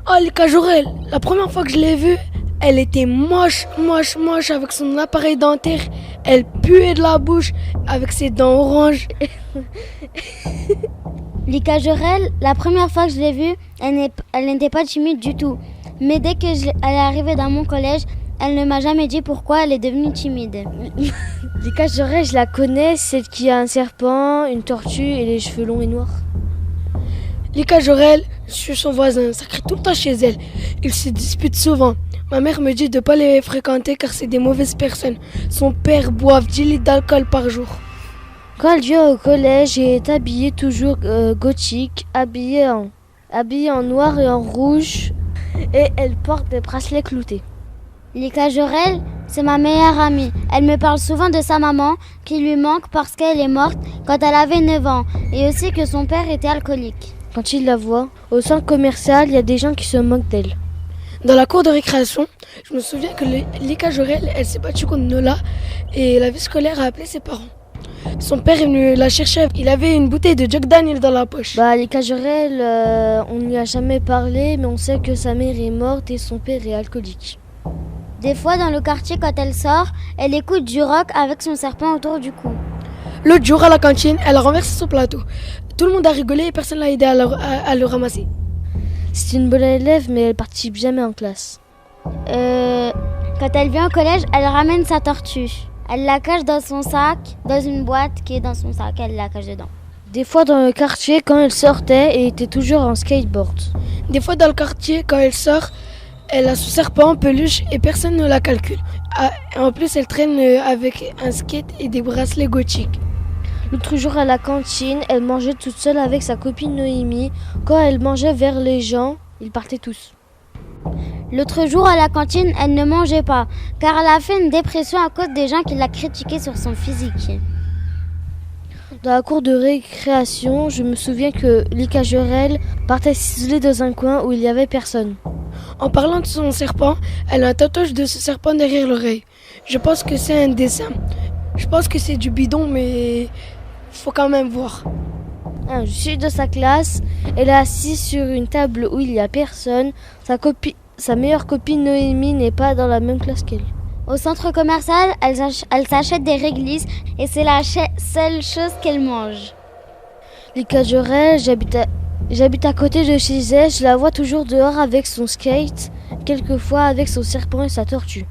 Oh, Lika Jorel, la première fois que je l'ai vue, elle était moche avec son appareil dentaire. Elle puait de la bouche avec ses dents oranges. Lika Jorel, la première fois que je l'ai vue, elle n'était pas timide du tout. Mais dès qu'elle est arrivée dans mon collège, elle ne m'a jamais dit pourquoi elle est devenue timide. Lika Jorel, je la connais, celle qui a un serpent, une tortue et les cheveux longs et noirs. Lika Jorel, je suis son voisin, ça crie tout le temps chez elle. Ils se disputent souvent. Ma mère me dit de ne pas les fréquenter car c'est des mauvaises personnes. Son père boive 10 litres d'alcool par jour. Quand elle vient au collège, elle est habillée toujours gothique, habillée en noir et en rouge, et elle porte des bracelets cloutés. Lika Jorel, c'est ma meilleure amie. Elle me parle souvent de sa maman qui lui manque parce qu'elle est morte quand elle avait 9 ans et aussi que son père était alcoolique. Quand il la voit, au centre commercial, il y a des gens qui se moquent d'elle. Dans la cour de récréation, je me souviens que Lika Jorel, elle s'est battue contre Nola et la vie scolaire a appelé ses parents. Son père est venu la chercher, il avait une bouteille de Jack Daniel dans la poche. Lika Jorel, on ne lui a jamais parlé, mais on sait que sa mère est morte et son père est alcoolique. Des fois, dans le quartier, quand elle sort, elle écoute du rock avec son serpent autour du cou. L'autre jour, à la cantine, elle a renversé son plateau. Tout le monde a rigolé et personne ne l'a aidé à le ramasser. C'est une bonne élève, mais elle participe jamais en classe. Quand elle vient au collège, elle ramène sa tortue. Elle la cache dans son sac, dans une boîte qui est dans son sac, elle la cache dedans. Des fois, dans le quartier, quand elle sortait, elle était toujours en skateboard. Des fois, dans le quartier, quand elle sort, elle a son serpent en peluche et personne ne la calcule. En plus, elle traîne avec un skate et des bracelets gothiques. L'autre jour à la cantine, elle mangeait toute seule avec sa copine Noémie. Quand elle mangeait vers les gens, ils partaient tous. L'autre jour à la cantine, elle ne mangeait pas, car elle a fait une dépression à cause des gens qui la critiquaient sur son physique. Dans la cour de récréation, je me souviens que Lika Jorel partait s'isoler dans un coin où il n'y avait personne. En parlant de son serpent, elle a un tatouage de ce serpent derrière l'oreille. Je pense que c'est un dessin. Je pense que c'est du bidon, mais faut quand même voir. Je suis de sa classe. Elle est assise sur une table où il n'y a personne. Sa meilleure copine Noémie n'est pas dans la même classe qu'elle. Au centre commercial, elle s'achète des réglisses et c'est la seule chose qu'elle mange. Lika Jorel, j'habite à côté de chez elle. Je la vois toujours dehors avec son skate, quelquefois avec son serpent et sa tortue.